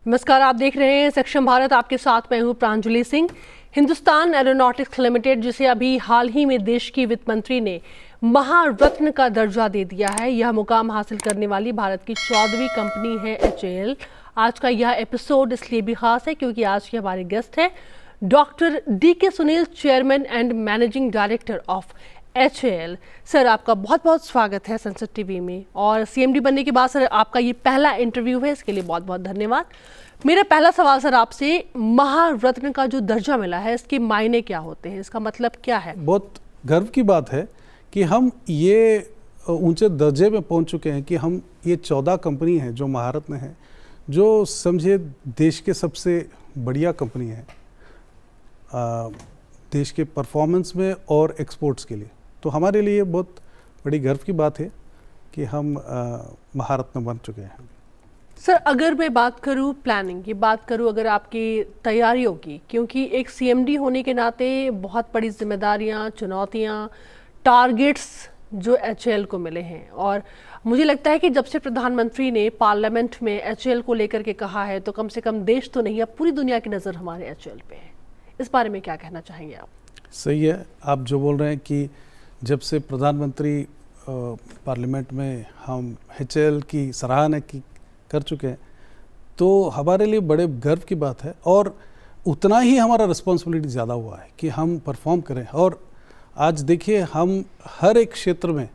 नमस्कार, आप देख रहे हैं सक्षम भारत। आपके साथ मैं हूं प्रांजलि सिंह। हिंदुस्तान एरोनॉटिक्स लिमिटेड, जिसे अभी हाल ही में देश की वित्त मंत्री ने महारत्न का दर्जा दे दिया है, यह मुकाम हासिल करने वाली भारत की 14वीं कंपनी है HAL। आज का यह एपिसोड इसलिए भी खास है क्योंकि आज के हमारे गेस्ट हैं doctor DK Sunil, chairman and managing director of HAL। Sir, आपका बहुत बहुत स्वागत है संसद टीवी में। और CMD बनने के बाद सर आपका ये पहला इंटरव्यू है, इसके लिए बहुत बहुत धन्यवाद। मेरा पहला सवाल सर आपसे, महारत्न का जो दर्जा मिला है, इसके मायने क्या होते हैं, इसका मतलब क्या है? बहुत गर्व की बात है कि हम ये ऊंचे दर्जे में पहुंच चुके हैं कि हम ये 14 कंपनी है जो महारत्न है, जो समझे देश के सबसे बढ़िया कंपनी है देश के परफॉर्मेंस में और एक्सपोर्ट्स के लिए। तो हमारे लिए बहुत बड़ी गर्व की बात है कि हम महारत्न बन चुके हैं। सर, अगर मैं बात करूं प्लानिंग की, बात करूं अगर आपकी तैयारियों की, क्योंकि एक CMD होने के नाते बहुत बड़ी जिम्मेदारियां, चुनौतियां, टारगेट्स जो HAL को मिले हैं, और मुझे लगता है कि जब से प्रधानमंत्री ने पार्लियामेंट में HAL को लेकर के कहा है, तो कम से कम देश तो नहीं, अब पूरी दुनिया की नज़र हमारे HAL पे है। इस बारे में क्या कहना चाहेंगे आप? सही है, आप जो बोल रहे हैं कि जब से प्रधानमंत्री पार्लियामेंट में हम HAL की सराहना की कर चुके हैं, तो हमारे लिए बड़े गर्व की बात है। और उतना ही हमारा रिस्पॉन्सिबिलिटी ज़्यादा हुआ है कि हम परफॉर्म करें। और आज देखिए, हम हर एक क्षेत्र में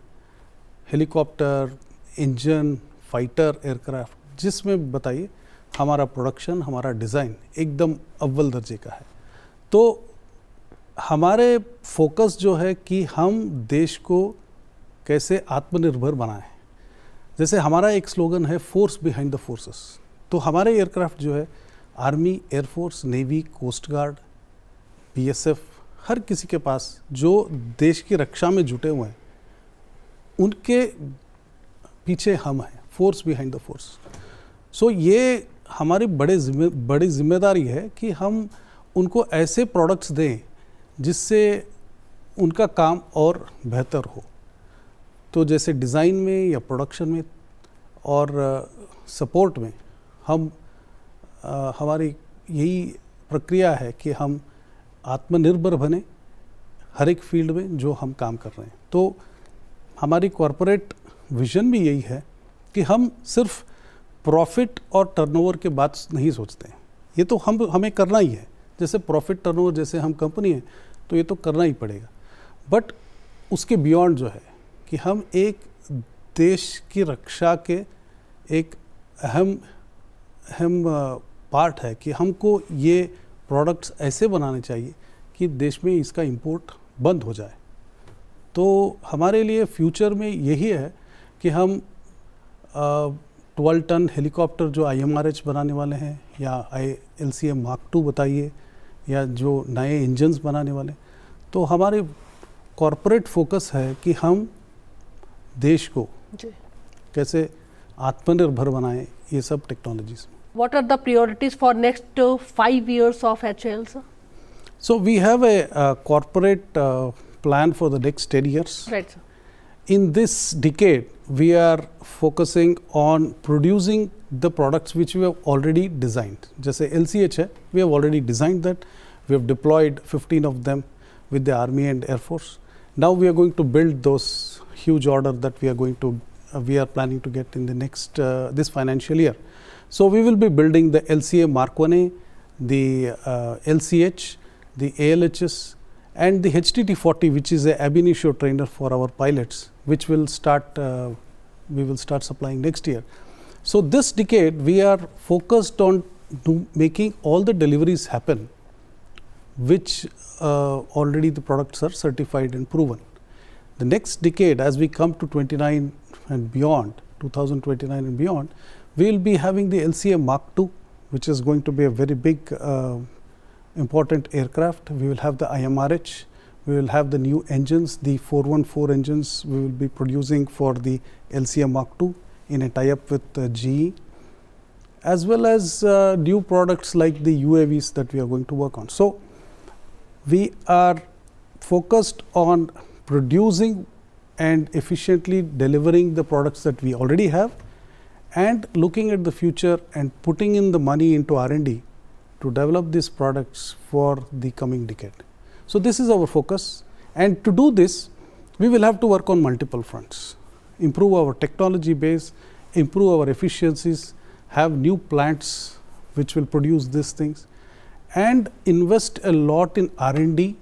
हेलीकॉप्टर, इंजन, फाइटर एयरक्राफ्ट, जिसमें बताइए हमारा प्रोडक्शन, हमारा डिज़ाइन एकदम अव्वल दर्जे का है। तो हमारे फोकस जो है कि हम देश को कैसे आत्मनिर्भर बनाएं। जैसे हमारा एक स्लोगन है, फोर्स बिहाइंड द फोर्सेस। तो हमारे एयरक्राफ्ट जो है army, air force, navy, coast guard, BSF, हर किसी के पास जो देश की रक्षा में जुटे हुए हैं, उनके पीछे हम हैं, फोर्स बिहाइंड द फोर्स। सो ये हमारी बड़ी जिम्मेदारी है कि हम उनको ऐसे प्रोडक्ट्स दें जिससे उनका काम और बेहतर हो। तो जैसे डिज़ाइन में या प्रोडक्शन में और सपोर्ट में हम हमारी यही प्रक्रिया है कि हम आत्मनिर्भर बने हर एक फील्ड में जो हम काम कर रहे हैं। तो हमारी कॉरपोरेट विज़न भी यही है कि हम सिर्फ प्रॉफिट और टर्नओवर के बात नहीं सोचते हैं। ये तो हमें करना ही है। जैसे प्रॉफिट, टर्नओवर, जैसे हम कंपनी है तो ये तो करना ही पड़ेगा। बट उसके बियॉन्ड जो है कि हम एक देश की रक्षा के एक अहम पार्ट है कि हमको ये प्रोडक्ट्स ऐसे बनाने चाहिए कि देश में इसका इंपोर्ट बंद हो जाए। तो हमारे लिए फ्यूचर में यही है कि हम 12 टन हेलीकॉप्टर जो IMRH बनाने वाले हैं, या LCA Mark II बताइए, या जो नए इंजन्स बनाने वाले। तो हमारे कॉरपोरेट फोकस है कि हम देश को कैसे आत्मनिर्भर बनाएं ये सब टेक्नोलॉजीज में। What are the priorities for next 5 years of HAL, sir? So we have a corporate plan for the next 10 years. Right, sir. In this decade, we are focusing on producing the products which we have already designed. जैसे LCH है, we have already designed that. We have deployed 15 of them with the Army and Air Force. Now we are going to build those huge order that we are planning to get in the next this financial year. So we will be building the LCA Mark 1A, the LCH, the ALHS, and the HTT-40, which is a ab initio trainer for our pilots, which will we will start supplying next year. So this decade we are focused on making all the deliveries happen, which already the products are certified and proven. The next decade, as we come to 29 and beyond, 2029 and beyond, we will be having the LCA Mark II, which is going to be a very big important aircraft. We will have the IMRH, we will have the new engines, the 414 engines we will be producing for the LCA Mark II in a tie-up with GE, as well as new products like the UAVs that we are going to work on. So we are focused on producing and efficiently delivering the products that we already have, and looking at the future and putting in the money into R&D to develop these products for the coming decade. So this is our focus, and to do this we will have to work on multiple fronts: improve our technology base, improve our efficiencies, have new plants which will produce these things, and invest a lot in R&D,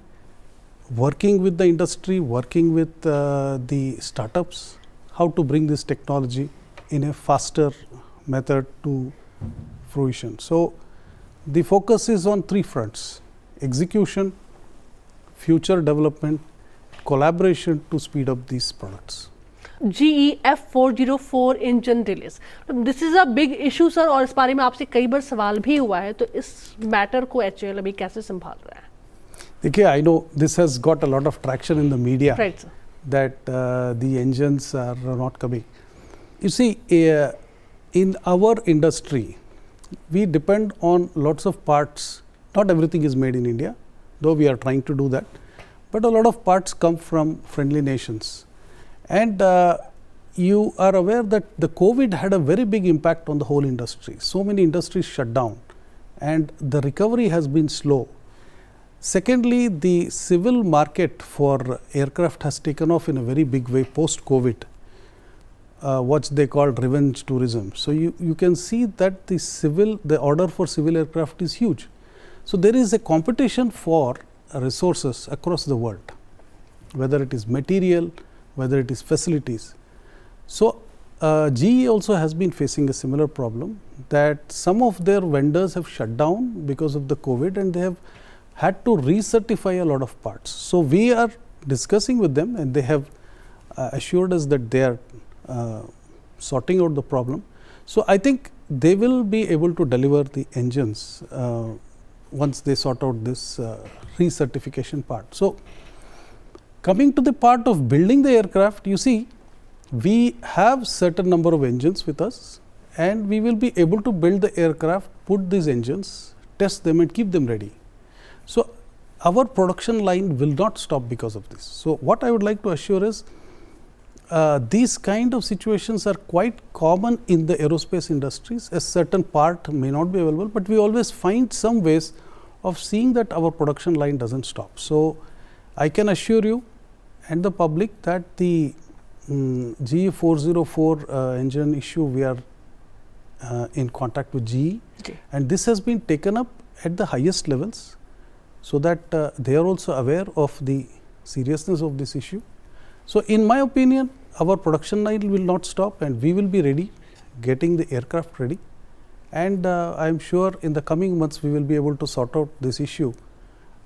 working with the industry, working with the startups, how to bring this technology in a faster method to fruition. So the focus is on three fronts: execution, future development, collaboration to speed up these products. GEF 404 engine delays, this is a big issue sir, और इस बारे में आपसे कई बार सवाल भी हुआ है, तो इस मैटर को HAL अभी कैसे संभाल रहा है? देखिए, I know this has got a lot of traction in the media that the engines are not coming. You see, in our industry, we depend on lots of parts. Not everything is made in India, though we are trying to do that. But a lot of parts come from friendly nations. And you are aware that the COVID had a very big impact on the whole industry. So many industries shut down, and the recovery has been slow. Secondly, the civil market for aircraft has taken off in a very big way post-COVID, what they call revenge tourism. So you can see that the order for civil aircraft is huge. So there is a competition for resources across the world, whether it is material, whether it is facilities. So GE also has been facing a similar problem, that some of their vendors have shut down because of the COVID, and they have had to recertify a lot of parts. So we are discussing with them, and they have assured us that they are sorting out the problem. So I think they will be able to deliver the engines once they sort out this recertification part. So coming to the part of building the aircraft, you see, we have certain number of engines with us, and we will be able to build the aircraft, put these engines, test them and keep them ready. So our production line will not stop because of this. So what I would like to assure is, these kind of situations are quite common in the aerospace industries. A certain part may not be available, but we always find some ways of seeing that our production line doesn't stop. So I can assure you and the public that the GE 404 engine issue, we are in contact with GE, and this has been taken up at the highest levels, so that they are also aware of the seriousness of this issue. So in my opinion, our production line will not stop, and we will be ready, getting the aircraft ready, and I am sure in the coming months we will be able to sort out this issue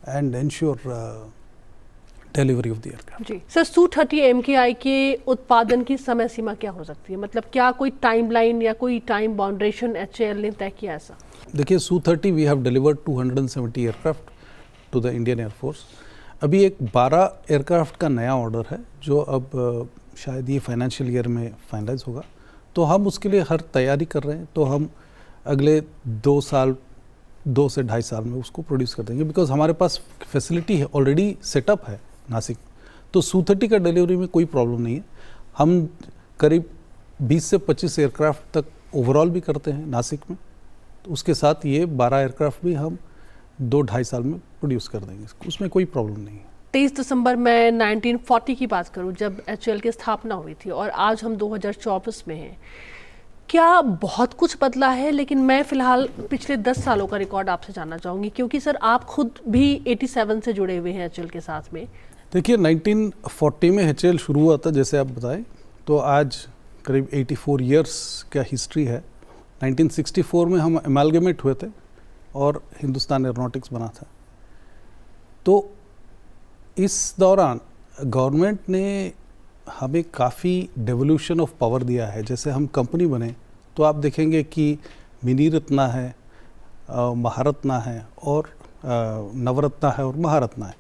and ensure delivery of the aircraft. जी sir, Su-30 MKI के उत्पादन की समय सीमा क्या हो सकती है? मतलब क्या कोई टाइमलाइन या कोई टाइम बाउंड्रेशन HAL ने तय किया ऐसा? देखिए, Su-30 we have delivered 270 aircraft to the Indian air force. अभी एक 12 एयरक्राफ्ट का नया ऑर्डर है, जो अब शायद ये फाइनेंशियल ईयर में फाइनलाइज होगा. तो हम उसके लिए हर तैयारी कर रहे हैं. तो हम अगले 2 से 2.5 साल में उसको प्रोड्यूस कर देंगे, बिकॉज हमारे पास फैसिलिटी है, ऑलरेडी सेटअप है नासिक. तो Su-30 का डिलीवरी में कोई प्रॉब्लम नहीं है. हम करीब 20 से 25 एयरक्राफ्ट तक ओवरऑल भी करते हैं नासिक में. तो उसके साथ ये 12 एयरक्राफ्ट भी हम 2-2.5 साल में प्रोड्यूस कर देंगे. उसमें कोई प्रॉब्लम नहीं है. 23 दिसंबर में 1940 की बात करूं, जब HAL की स्थापना हुई थी, और आज हम 2024 में हैं. क्या बहुत कुछ बदला है? लेकिन मैं फ़िलहाल पिछले 10 सालों का रिकॉर्ड आपसे जानना चाहूँगी, क्योंकि सर आप खुद भी 87 से जुड़े हुए हैं HAL के साथ में. देखिए, 1940 में HAL शुरू हुआ था, जैसे आप बताएं, तो आज करीब 84 इयर्स का हिस्ट्री है. 1964 में हम एमालगमेट हुए थे और हिंदुस्तान एरोनॉटिक्स बना था. तो इस दौरान गवर्नमेंट ने हमें काफ़ी डेवोल्यूशन ऑफ पावर दिया है. जैसे हम कंपनी बने तो आप देखेंगे कि मिनी रत्ना है, महारत्ना है, और नवरत्ना है और महारत्ना है.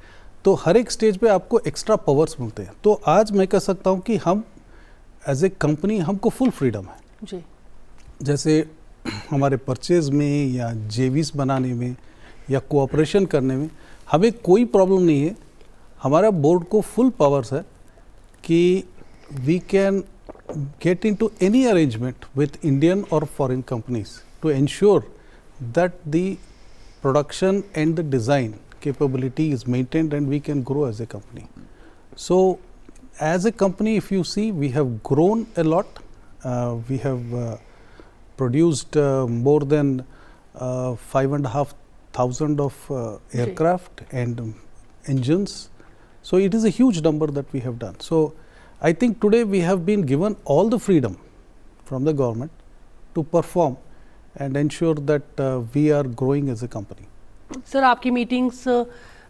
तो हर एक स्टेज पे आपको एक्स्ट्रा पावर्स मिलते हैं. तो आज मैं कह सकता हूँ कि हम एज ए कंपनी, हमको फुल फ्रीडम है जी. जैसे हमारे परचेज में या जेवीस बनाने में या कोऑपरेशन करने में हमें कोई प्रॉब्लम नहीं है. हमारा बोर्ड को फुल पावर्स है कि we can get into any arrangement with Indian or foreign companies to ensure that the production and the design capability is maintained and we can grow as a company. So as a company, if you see, we have grown a lot. We have produced more than 5,500 of aircraft and engines. So it is a huge number that we have done. So I think today we have been given all the freedom from the government to perform and ensure that we are growing as a company. Sir, आपकी meetings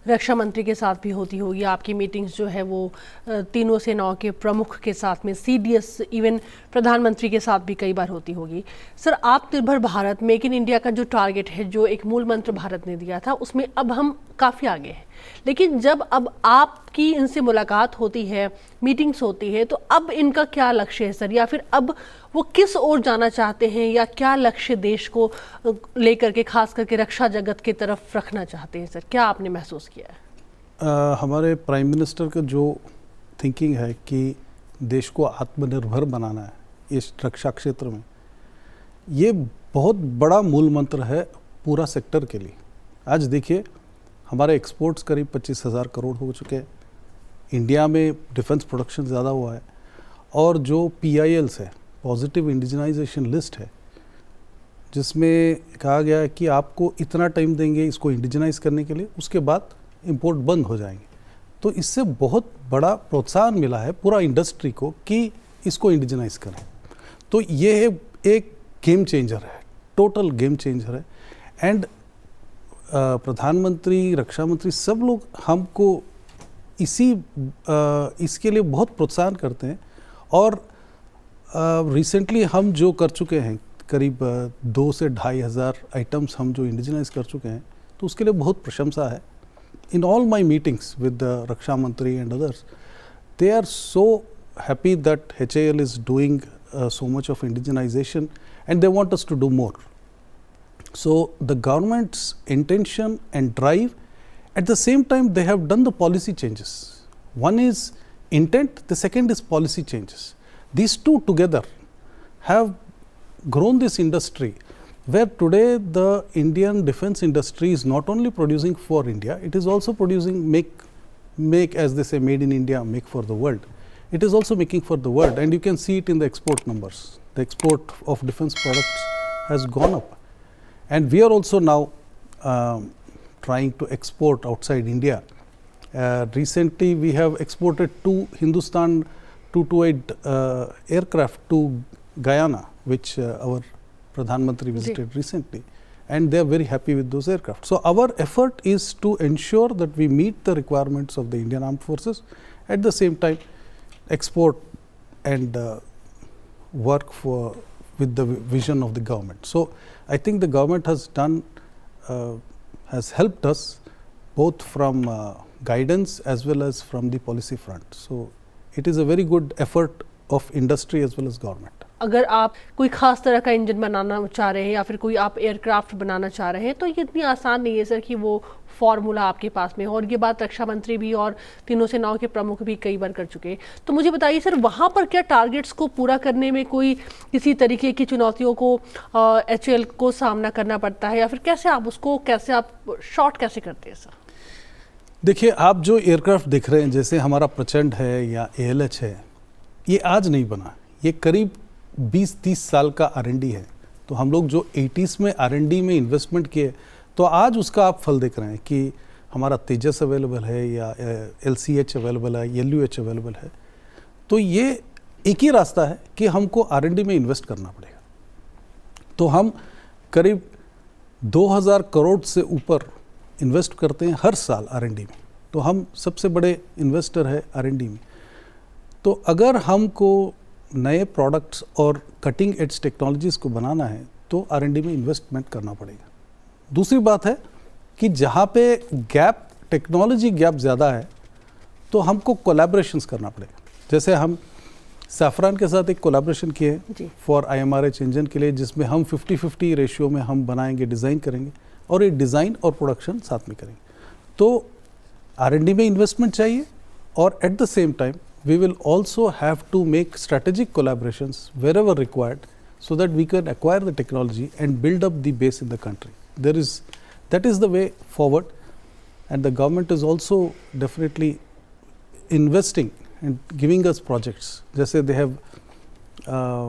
रक्षा मंत्री के साथ भी होती होगी, आपकी meetings जो है वो तीनों सेनाओं के प्रमुख के साथ में, CDS, इवन प्रधानमंत्री के साथ भी कई बार होती होगी। सर, आत्मनिर्भर भारत, मेक इन इंडिया का जो टारगेट है, जो एक मूल मंत्र भारत ने दिया था, उसमें अब हम काफ़ी आगे हैं। लेकिन जब अब आपकी इनसे मुलाकात होती है, मीटिंग्स होती है, तो अब इनका क्या लक्ष्य है सर, या फिर अब वो किस ओर जाना चाहते हैं, या क्या लक्ष्य देश को लेकर के खास करके रक्षा जगत की तरफ रखना चाहते हैं सर? क्या आपने महसूस किया है? हमारे प्राइम मिनिस्टर का जो थिंकिंग है कि देश को आत्मनिर्भर बनाना है इस रक्षा क्षेत्र में, ये बहुत बड़ा मूल मंत्र है पूरा सेक्टर के लिए। आज देखिए, हमारे एक्सपोर्ट्स करीब 25,000 करोड़ हो चुके हैं, इंडिया में डिफेंस प्रोडक्शन ज़्यादा हुआ है, और जो PILs है, पॉजिटिव इंडिजिनाइजेशन लिस्ट है, जिसमें कहा गया है कि आपको इतना टाइम देंगे इसको इंडिजिनाइज करने के लिए, उसके बाद इंपोर्ट बंद हो जाएंगे। तो इससे बहुत बड़ा प्रोत्साहन मिला है पूरा इंडस्ट्री को कि इसको इंडिजिनाइज करें। तो ये एक गेम चेंजर है, टोटल गेम चेंजर है। एंड प्रधानमंत्री, रक्षा मंत्री, सब लोग हमको इसके लिए बहुत प्रोत्साहन करते हैं। और रिसेंटली हम जो कर चुके हैं, करीब 2 से 2,500 आइटम्स हम जो इंडिजिनाइज कर चुके हैं, तो उसके लिए बहुत प्रशंसा है। In all my meetings with the रक्षा मंत्री and others, they are so happy that HAL is doing so much of indigenization, and they want us to do more. So the government's intention and drive, at the same time they have done the policy changes. One is intent, the second is policy changes. These two together have grown this industry, where today the Indian defense industry is not only producing for India, it is also producing, make as they say, made in India, make for the world. It is also making for the world, and you can see it in the export numbers. The export of defense products has gone up, and we are also now trying to export outside India. Recently we have exported 2 Hindustan 228 aircraft to Guyana, which our Pradhan Mantri visited recently, and they are very happy with those aircraft. So our effort is to ensure that we meet the requirements of the Indian Armed Forces, at the same time export and work with the vision of the government. So I think the government has done, has helped us both from guidance as well as from the policy front. So it is a very good effort of industry as well as government. अगर आप कोई ख़ास तरह का engine बनाना चाह रहे हैं, या फिर कोई आप एयरक्राफ्ट बनाना चाह रहे हैं, तो ये इतनी आसान नहीं है सर कि वो फॉर्मूला आपके पास में हो। और ये बात रक्षा मंत्री भी और तीनों सेनाओं के प्रमुख भी कई बार कर चुके हैं। तो मुझे बताइए सर, वहाँ पर क्या टारगेट्स को पूरा करने में कोई किसी तरीके की चुनौतियों को HAL को सामना करना पड़ता है, या फिर कैसे आप उसको शॉर्ट कैसे करते हैं सर? देखिए, आप जो एयरक्राफ्ट देख रहे हैं, जैसे हमारा प्रचंड है या ALH है, ये आज नहीं बना, ये करीब 20-30 साल का R&D है। तो हम लोग जो 80s में R&D में इन्वेस्टमेंट किए, तो आज उसका आप फल देख रहे हैं कि हमारा तेजस अवेलेबल है, या LCH अवेलेबल है, LUH अवेलेबल है। तो ये एक ही रास्ता है कि हमको R&D में इन्वेस्ट करना पड़ेगा। तो हम करीब 2,000 करोड़ से ऊपर इन्वेस्ट करते हैं हर साल R&D में। तो हम सबसे बड़े इन्वेस्टर है R&D में। तो अगर हमको नए प्रोडक्ट्स और कटिंग एज टेक्नोलॉजीज़ को बनाना है, तो R&D में इन्वेस्टमेंट करना पड़ेगा। दूसरी बात है कि जहाँ पे गैप, टेक्नोलॉजी गैप ज़्यादा है, तो हमको कोलैबोरेशंस करना पड़ेगा। जैसे हम सैफरान के साथ एक कोलैबोरेशन किए फॉर IMRH इंजन के लिए, जिसमें हम 50-50 रेशियो में हम बनाएंगे, डिज़ाइन करेंगे, और ये डिज़ाइन और प्रोडक्शन साथ में करेंगे। तो R&D में इन्वेस्टमेंट चाहिए, और at the same time we will also have to make strategic collaborations wherever required so that we can acquire the technology and build up the base in the country. That is the way forward, and the government is also definitely investing and giving us projects. Just they have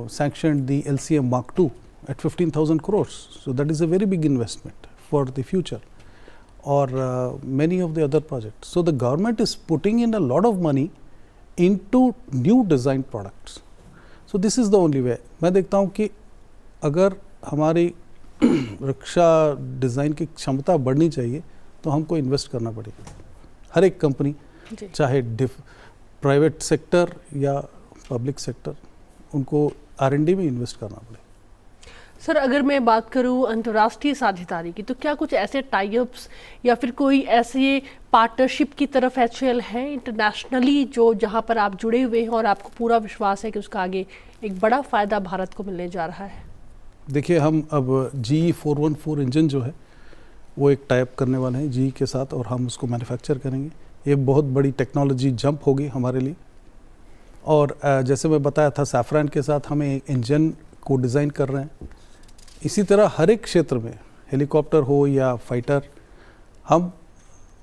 sanctioned the LCM Mark II at 15,000 crores. So that is a very big investment for the future, or many of the other projects. So the government is putting in a lot of money into new design products. So this is the only way. मैं देखता हूँ कि अगर हमारी रक्षा design की क्षमता बढ़नी चाहिए तो हमको इन्वेस्ट करना पड़ेगा. हर एक कंपनी, चाहे प्राइवेट सेक्टर या पब्लिक सेक्टर, उनको R&D में इन्वेस्ट करना पड़ेगा. सर, अगर मैं बात करूं अंतर्राष्ट्रीय साझेदारी की, तो क्या कुछ ऐसे टाई अप्स या फिर कोई ऐसे पार्टनरशिप की तरफ HAL है इंटरनेशनली जो जहां पर आप जुड़े हुए हैं और आपको पूरा विश्वास है कि उसका आगे एक बड़ा फ़ायदा भारत को मिलने जा रहा है? देखिए, हम अब GE 414 इंजन जो है वो एक टाई अप करने वाले हैं GE के साथ, और हम उसको मैन्युफैक्चर करेंगे. ये बहुत बड़ी टेक्नोलॉजी जंप होगी हमारे लिए. और जैसे मैं बताया था, सैफरान के साथ हम एक इंजन को डिज़ाइन कर रहे हैं. इसी तरह हर एक क्षेत्र में, हेलीकॉप्टर हो या फाइटर, हम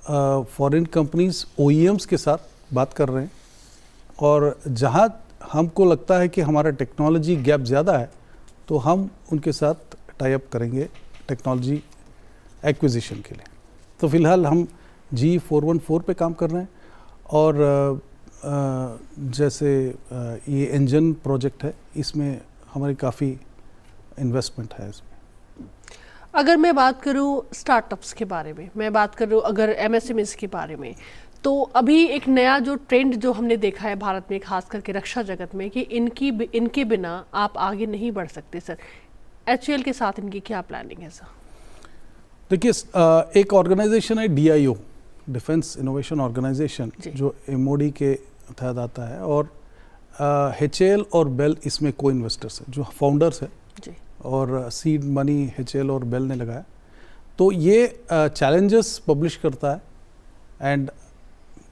फॉरेन कंपनीज OEMs के साथ बात कर रहे हैं. और जहां हमको लगता है कि हमारा टेक्नोलॉजी गैप ज़्यादा है तो हम उनके साथ टाई अप करेंगे टेक्नोलॉजी एक्विजिशन के लिए. तो फिलहाल हम GE 414 पे काम कर रहे हैं. और जैसे ये इंजन प्रोजेक्ट है, इसमें हमारी काफ़ी इन्वेस्टमेंट है इसमें. अगर मैं बात करूं स्टार्टअप्स के बारे में, मैं बात करूं अगर MSMEs के बारे में, तो अभी एक नया जो ट्रेंड जो हमने देखा है भारत में, खास करके रक्षा जगत में, कि इनके बिना आप आगे नहीं बढ़ सकते. सर, HAL के साथ इनकी क्या प्लानिंग है सर? देखिए, एक ऑर्गेनाइजेशन है DIO, डिफेंस इनोवेशन ऑर्गेनाइजेशन, जो MOD के तहत आता है. और HAL और बेल इसमें को इन्वेस्टर्स हैं, जो फाउंडर्स है. और सीड मनी HAL और बेल ने लगाया. तो ये चैलेंजेस पब्लिश करता है, एंड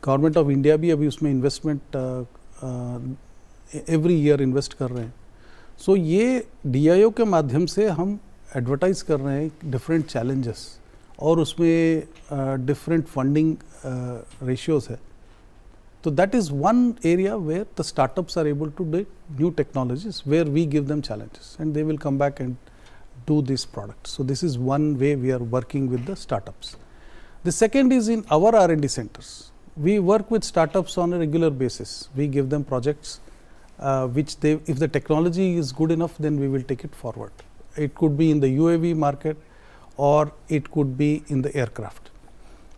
गवर्नमेंट ऑफ इंडिया भी अभी उसमें इन्वेस्टमेंट एवरी ईयर इन्वेस्ट कर रहे हैं. सो ये DIO के माध्यम से हम एडवर्टाइज कर रहे हैं डिफरेंट चैलेंजेस, और उसमें डिफरेंट फंडिंग रेशियोज है. So that is one area where the startups are able to do new technologies, where we give them challenges and they will come back and do these products. So this is one way we are working with the startups. The second is in our R&D centers. We work with startups on a regular basis. We give them projects which they, if the technology is good enough, then we will take it forward. It could be in the UAV market, or it could be in the aircraft.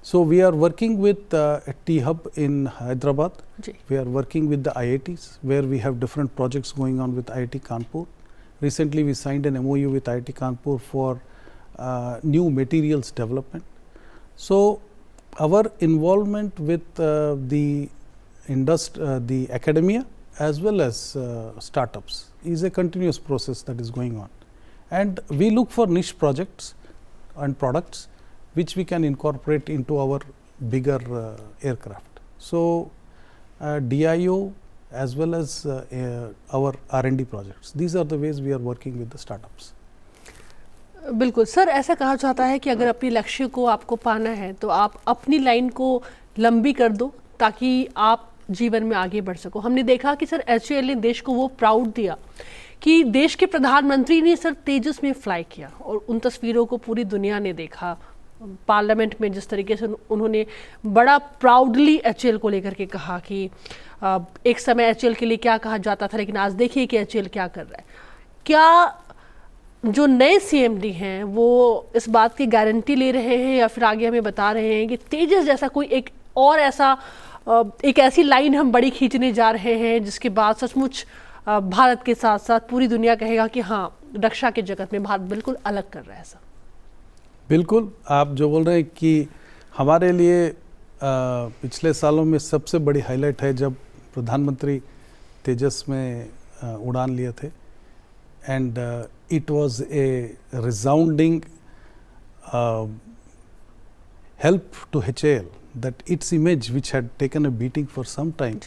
So we are working with a T-Hub in Hyderabad. We are working with the IITs, where we have different projects going on with IIT Kanpur. Recently we signed an MOU with IIT Kanpur for new materials development. So our involvement with the academia as well as startups is a continuous process that is going on. And we look for niche projects and products which we can incorporate into our bigger aircraft. So DIO as well as our R&D projects, these are the ways we are working with the startups. बिल्कुल sir, ऐसा कहा जाता है कि अगर अपने लक्ष्य को आपको पाना है तो आप अपनी लाइन को लंबी कर दो ताकि आप जीवन में आगे बढ़ सको. हमने देखा कि सर HAL ने देश को वो प्राउड दिया कि देश के प्रधानमंत्री ने सर तेजस में फ्लाई किया, और उन तस्वीरों को पूरी दुनिया ने देखा. पार्लियामेंट में जिस तरीके से उन्होंने बड़ा प्राउडली HAL को लेकर के कहा कि एक समय HAL के लिए क्या कहा जाता था, लेकिन आज देखिए कि HAL क्या कर रहा है. क्या जो नए CMD हैं वो इस बात की गारंटी ले रहे हैं या फिर आगे हमें बता रहे हैं कि तेजस जैसा कोई एक ऐसी लाइन हम बड़ी खींचने जा रहे हैं जिसके बाद सचमुच भारत के साथ साथ पूरी दुनिया कहेगा कि हाँ, रक्षा के जगत में भारत बिल्कुल अलग कर रहा है सर? बिल्कुल, आप जो बोल रहे हैं कि हमारे लिए पिछले सालों में सबसे बड़ी हाईलाइट है जब प्रधानमंत्री तेजस में उड़ान लिए थे. And it was a resounding help to HAL that its image, which had taken a beating for some time,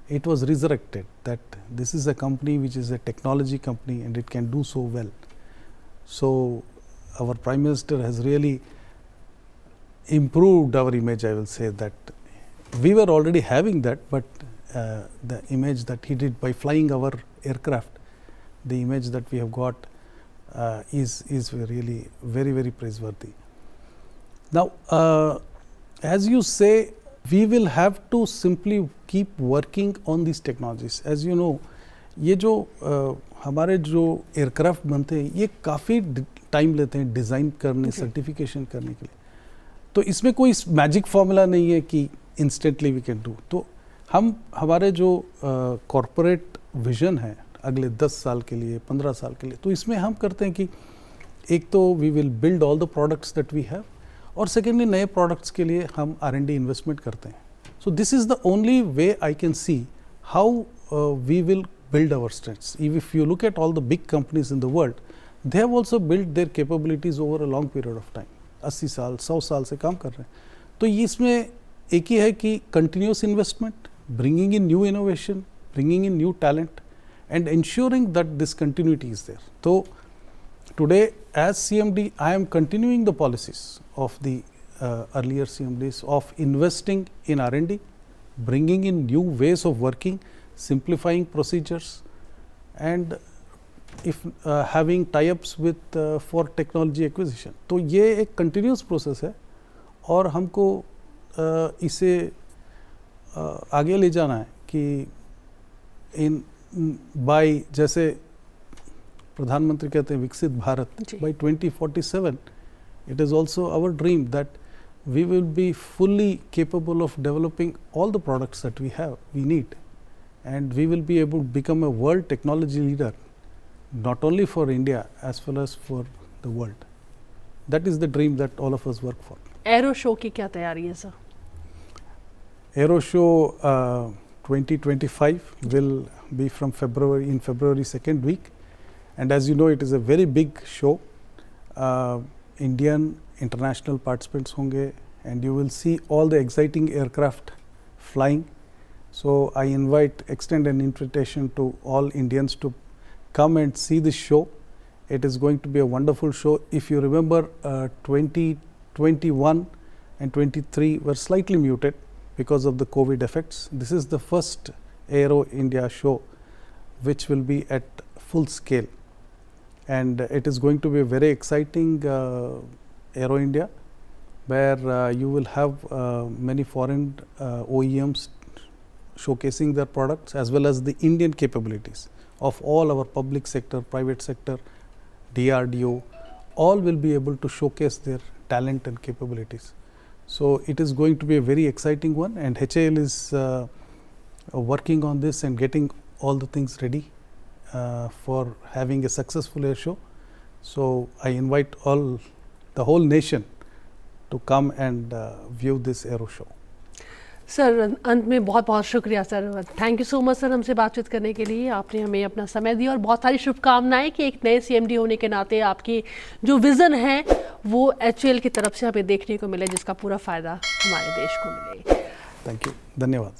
it was resurrected that this is a company which is a technology company and it can do so well. So our Prime Minister has really improved our image, I will say that. We were already having that, but the image that he did by flying our aircraft, the image that we have got is really very, very praiseworthy. Now, as you say, we will have to simply keep working on these technologies. As you know, ये जो हमारे जो aircraft बनते हैं ये काफ़ी time लेते हैं डिज़ाइन करने, सर्टिफिकेशन करने के लिए. तो इसमें कोई मैजिक फार्मूला नहीं है कि इंस्टेंटली वी कैन डू. तो हमारे जो कॉरपोरेट विजन है अगले 10 साल के लिए, 15 साल के लिए, तो इसमें हम करते हैं कि एक तो we will build all the products that we have, और सेकेंडली नए प्रोडक्ट्स के लिए हम R&D इन्वेस्टमेंट करते हैं. So this is the only way I can see how we will build our strengths. If you look at all the big companies in the world, they have also built their capabilities over a long period of time. 80 साल 100 साल से काम कर रहे हैं. तो ये इसमें एक ही है कि continuous investment, bringing in new innovation, bringing in new talent and ensuring that this continuity is there. So today as CMD I am continuing the policies of the earlier CMDs of investing in R&D, bringing in new ways of working, simplifying procedures and if having tie-ups with for technology acquisition. तो ये एक continuous process है और हमको इसे आगे ले जाना है कि इन बाय जैसे प्रधानमंत्री कहते हैं विकसित Bharat, by 2047 it is also our dream that we will be fully capable of developing all the products that we need. And we will be able to become a world technology leader, not only for India as well as for the world. That is the dream that all of us work for. Arrow show की क्या तैयारी है sir? Arrow show 2025 will be from February 2nd week, and as you know it is a very big show. Indian international participants होंगे and you will see all the exciting aircraft flying. So I extend an invitation to all Indians to come and see this show. It is going to be a wonderful show. If you remember 2021 and 23 were slightly muted because of the COVID effects. This is the first Aero India show which will be at full scale, and it is going to be a very exciting Aero India where you will have many foreign OEMs showcasing their products as well as the Indian capabilities of all our public sector, private sector, DRDO, all will be able to showcase their talent and capabilities. So it is going to be a very exciting one, and HAL is working on this and getting all the things ready for having a successful air show. So I invite the whole nation to come and view this aero show. Sir अंत में बहुत बहुत शुक्रिया sir, thank you so much sir हमसे बातचीत करने के लिए. आपने हमें अपना समय दिया और बहुत सारी शुभकामनाएं कि एक नए CMD होने के नाते आपकी जो विज़न है वो HAL की तरफ से हमें देखने को मिले, जिसका पूरा फ़ायदा हमारे देश को मिले. थैंक यू, धन्यवाद.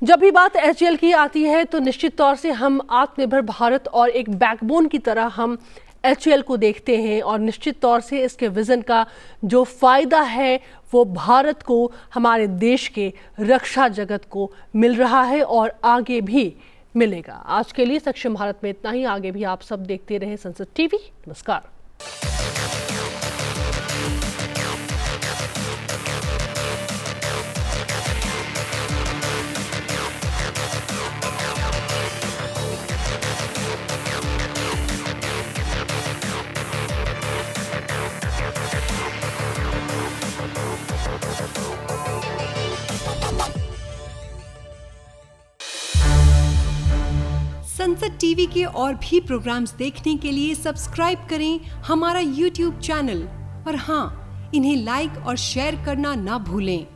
जब भी बात HAL की आती है तो निश्चित तौर से हम आत्मनिर्भर भारत और एक बैकबोन की तरह हम HAL को देखते हैं, और निश्चित तौर से इसके विज़न का जो फ़ायदा है वो भारत को, हमारे देश के रक्षा जगत को मिल रहा है और आगे भी मिलेगा. आज के लिए सक्षम भारत में इतना ही. आगे भी आप सब देखते रहे संसद टीवी. नमस्कार. संसद टीवी के और भी प्रोग्राम्स देखने के लिए सब्सक्राइब करें हमारा YouTube चैनल, और हाँ, इन्हें लाइक और शेयर करना ना भूलें.